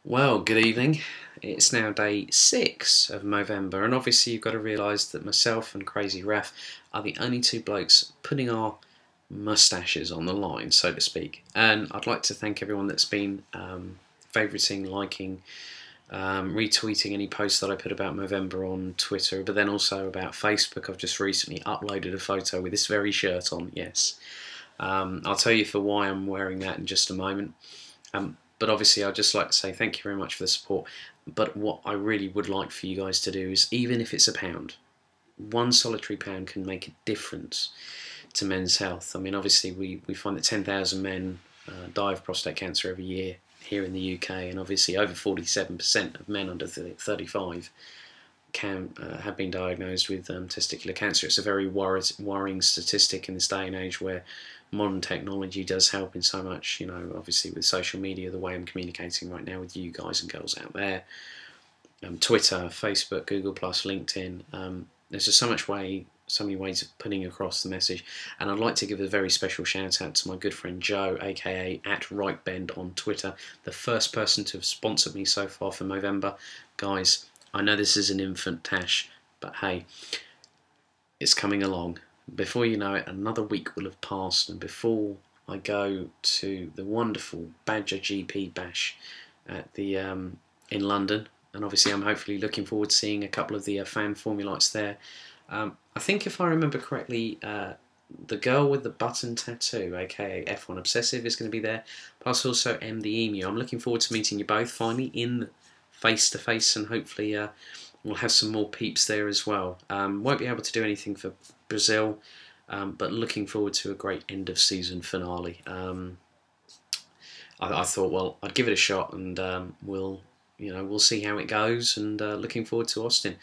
Well, good evening. It's now day 6 of Movember, and obviously you've got to realise that myself and Crazy Raf are the only two blokes putting our moustaches on the line, so to speak. And I'd like to thank everyone that's been favouriting, liking, retweeting any posts that I put about Movember on Twitter, but then also about Facebook. I've just recently uploaded a photo with this very shirt on, yes. I'll tell you for why I'm wearing that in just a moment. But obviously, I'd just like to say thank you very much for the support. But what I really would like for you guys to do is, even if it's a pound, one solitary pound can make a difference to men's health. I mean, obviously, we find that 10,000 men die of prostate cancer every year here in the UK, and obviously over 47% of men under 35 have been diagnosed with testicular cancer. It's a very worrying statistic in this day and age where modern technology does help in so much, you know, obviously with social media, the way I'm communicating right now with you guys and girls out there, Twitter, Facebook, Google+, LinkedIn, there's just so many ways of putting across the message. And I'd like to give a very special shout out to my good friend Joe, aka @RightBend on Twitter, the first person to have sponsored me so far for Movember. Guys, I know this is an infant tash, but hey, it's coming along. Before you know it, another week will have passed, and before I go to the wonderful Badger GP Bash at the in London, and obviously I'm hopefully looking forward to seeing a couple of the fan formulites there. I think if I remember correctly, the girl with the button tattoo, aka F1 Obsessive, is going to be there, plus also M the Emu. I'm looking forward to meeting you both finally in face to face, and hopefully we'll have some more peeps there as well. Won't be able to do anything for Brazil, but looking forward to a great end of season finale. I thought, well, I'd give it a shot, and we'll see how it goes. And looking forward to Austin.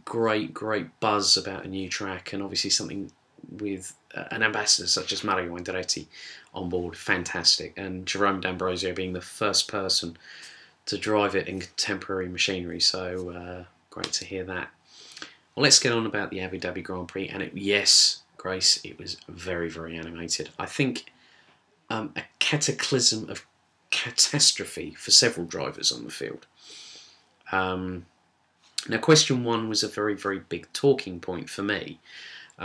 Great buzz about a new track, and obviously something with an ambassador such as Mario Andretti on board. Fantastic, and Jerome D'Ambrosio being the first person to drive it in contemporary machinery, so great to hear that. Well, let's get on about the Abu Dhabi Grand Prix, and yes, Grace, it was very animated. I think a cataclysm of catastrophe for several drivers on the field. Now, question one was a very big talking point for me,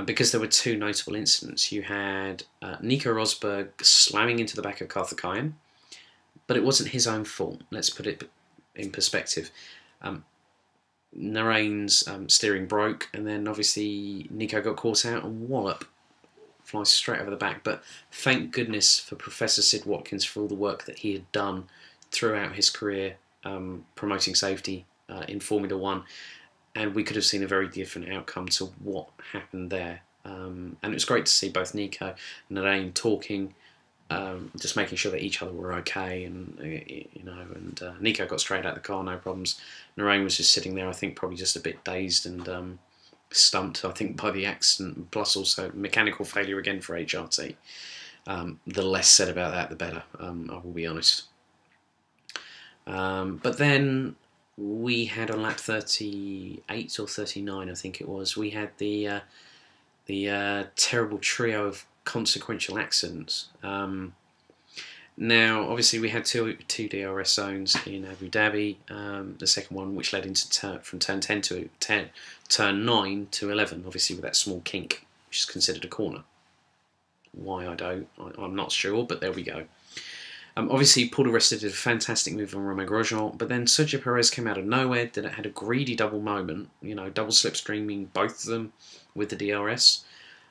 because there were two notable incidents. You had Nico Rosberg slamming into the back of Karthikeyan, but it wasn't his own fault. Let's put it in perspective. Narain's steering broke, and then obviously Nico got caught out, and wallop flies straight over the back. But thank goodness for Professor Sid Watkins for all the work that he had done throughout his career promoting safety in Formula One, and we could have seen a very different outcome to what happened there. And it was great to see both Nico and Narain talking, just making sure that each other were okay, and Nico got straight out of the car, no problems. Narain was just sitting there, I think probably just a bit dazed and stumped, I think, by the accident, plus also mechanical failure again for HRT. The less said about that, the better, I will be honest. But then we had on lap 38 or 39, I think it was, we had the terrible trio of consequential accidents. Now, obviously, we had two DRS zones in Abu Dhabi. The second one, which led into from turn 10 to turn 9 to 11, obviously with that small kink, which is considered a corner. Why I'm not sure, but there we go. Obviously, Paul di Resta did a fantastic move on Romain Grosjean, but then Sergio Perez came out of nowhere, had a greedy double moment, double slipstreaming both of them with the DRS.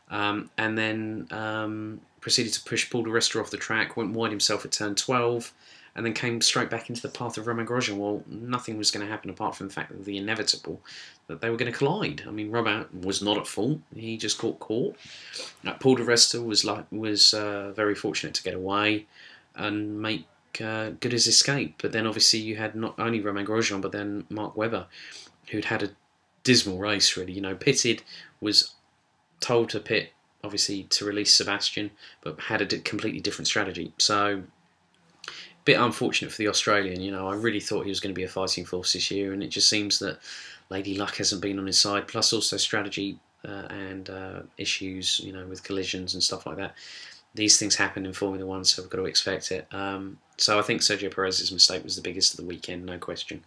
And then proceeded to push Paul di Resta off the track, went wide himself at turn 12, and then came straight back into the path of Romain Grosjean. Well, nothing was going to happen apart from the fact that the inevitable, that they were going to collide. I mean, Romain was not at fault; he just got caught. Paul di Resta was very fortunate to get away and make good his escape. But then obviously you had not only Romain Grosjean, but then Mark Webber, who'd had a dismal race, really. Pitted, was told to pit, obviously, to release Sebastian, but had a completely different strategy. So, a bit unfortunate for the Australian. I really thought he was going to be a fighting force this year, and it just seems that Lady Luck hasn't been on his side, plus also strategy and issues, with collisions and stuff like that. these things happen in Formula One, so we've got to expect it. So I think Sergio Perez's mistake was the biggest of the weekend, no question.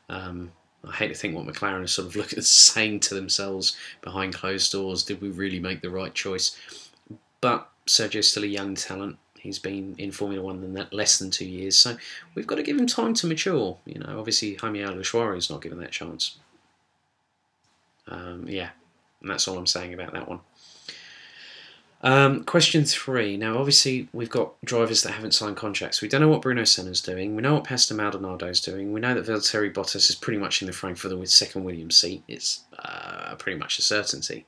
I hate to think what McLaren is sort of looking at saying to themselves behind closed doors. Did we really make the right choice? But Sergio's still a young talent. He's been in Formula One less than 2 years, so we've got to give him time to mature. You know, obviously Jaime Alguersuari is not given that chance. Yeah, and that's all I'm saying about that one. Question 3. Now, obviously, we've got drivers that haven't signed contracts. We don't know what Bruno Senna's doing. We know what Pastor Maldonado's doing. We know that Valtteri Bottas is pretty much in the frame for the second Williams seat. It's pretty much a certainty.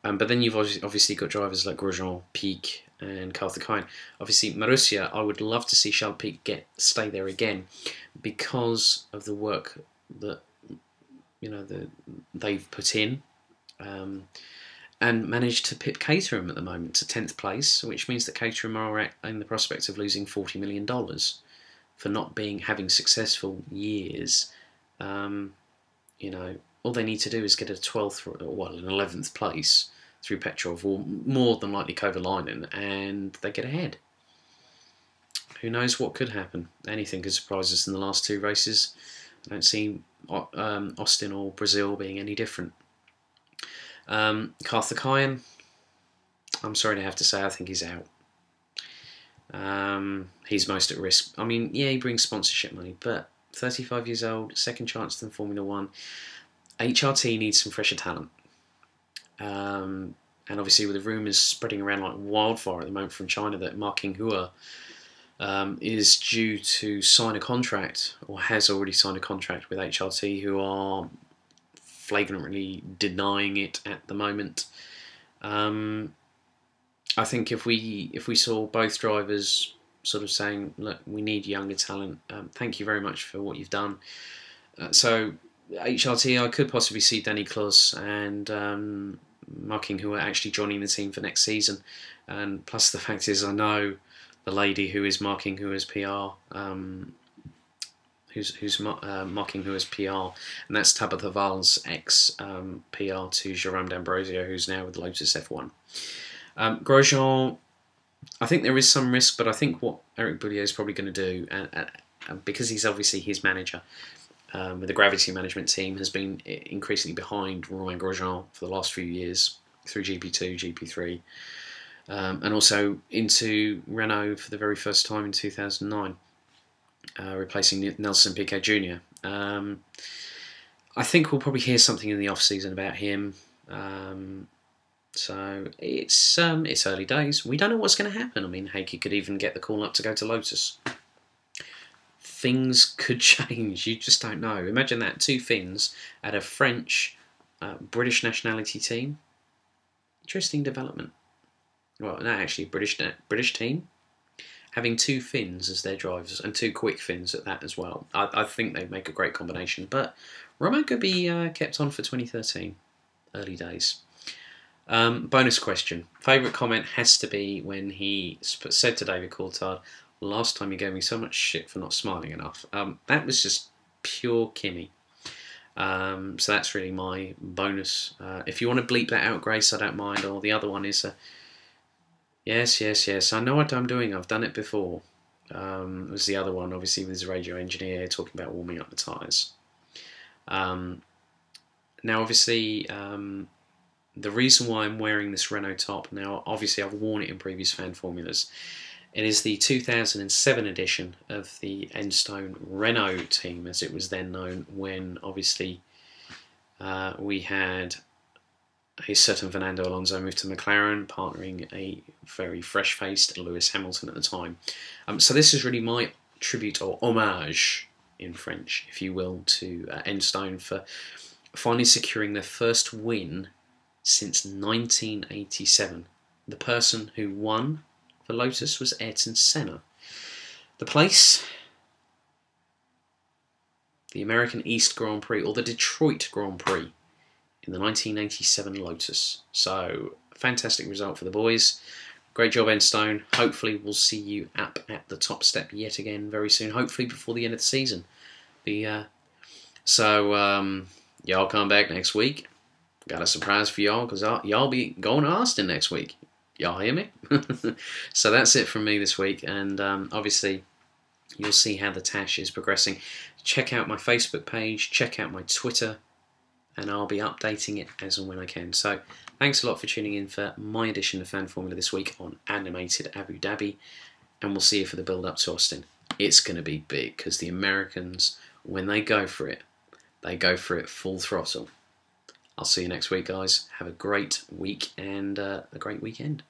But then you've obviously got drivers like Grosjean, Pique, and Karthikeyan. Obviously, Marussia, I would love to see Charles Pique stay there again because of the work that they've put in. And managed to pip Caterham at the moment to 10th place, which means that Caterham are in the prospect of losing $40 million for not having successful years. All they need to do is get a 12th or an 11th place through Petrov, or more than likely Kovalainen, and they get ahead. Who knows what could happen? Anything could surprise us in the last 2 races. I don't see Austin or Brazil being any different. Karthikeyan, I'm sorry to have to say, I think he's out. He's most at risk. I mean, yeah, he brings sponsorship money, but 35 years old, second chance in Formula One. HRT needs some fresher talent. And obviously with the rumours spreading around like wildfire at the moment from China that Ma Qinghua is due to sign a contract, or has already signed a contract with HRT, who are flagrantly denying it at the moment. I think if we saw both drivers sort of saying, look, we need younger talent, thank you very much for what you've done. So HRT, I could possibly see Danny Kloss and Ma Qinghua actually joining the team for next season. And plus the fact is, I know the lady who is Ma Qinghua's PR, who's mocking who as PR, and that's Tabitha Val's ex-PR to Jerome D'Ambrosio, who's now with Lotus F1. Grosjean, I think there is some risk, but I think what Eric Boullier is probably going to do, and because he's obviously his manager, with the Gravity management team, has been increasingly behind Romain Grosjean for the last few years, through GP2, GP3, and also into Renault for the very first time in 2009. Replacing Nelson Piquet Jr. I think we'll probably hear something in the off-season about him. So it's early days. We don't know what's going to happen. I mean, Heikki could even get the call up to go to Lotus. Things could change. You just don't know. Imagine that, 2 Finns at a French, British nationality team. Interesting development. Well, no, actually, British team. Having 2 Finns as their drivers, and 2 quick Finns at that as well. I think they'd make a great combination. But Romain could be kept on for 2013. Early days. Bonus question. Favourite comment has to be when he said to David Coulthard, last time you gave me so much shit for not smiling enough. That was just pure Kimmy. So that's really my bonus. If you want to bleep that out, Grace, I don't mind. Or the other one is... Yes. I know what I'm doing. I've done it before. It was the other one, obviously, with his radio engineer talking about warming up the tyres. Now, obviously, the reason why I'm wearing this Renault top, now, obviously, I've worn it in previous fan formulas. It is the 2007 edition of the Enstone Renault team, as it was then known, when, obviously, we had... a certain Fernando Alonso moved to McLaren, partnering a very fresh-faced Lewis Hamilton at the time. So this is really my tribute, or homage in French, if you will, to Enstone for finally securing their first win since 1987. The person who won for Lotus was Ayrton Senna. The place, the American East Grand Prix, or the Detroit Grand Prix, in the 1987 Lotus. So, fantastic result for the boys. Great job, Enstone. Hopefully we'll see you up at the top step yet again very soon. Hopefully before the end of the season. Y'all come back next week. Got a surprise for y'all, because y'all be going to Austin next week. You hear me? So that's it from me this week, and obviously you'll see how the Tash is progressing. Check out my Facebook page, check out my Twitter, and I'll be updating it as and when I can. So thanks a lot for tuning in for my edition of Fan Formula this week on animated Abu Dhabi, and we'll see you for the build-up to Austin. It's going to be big, because the Americans, when they go for it full throttle. I'll see you next week, guys. Have a great week and a great weekend.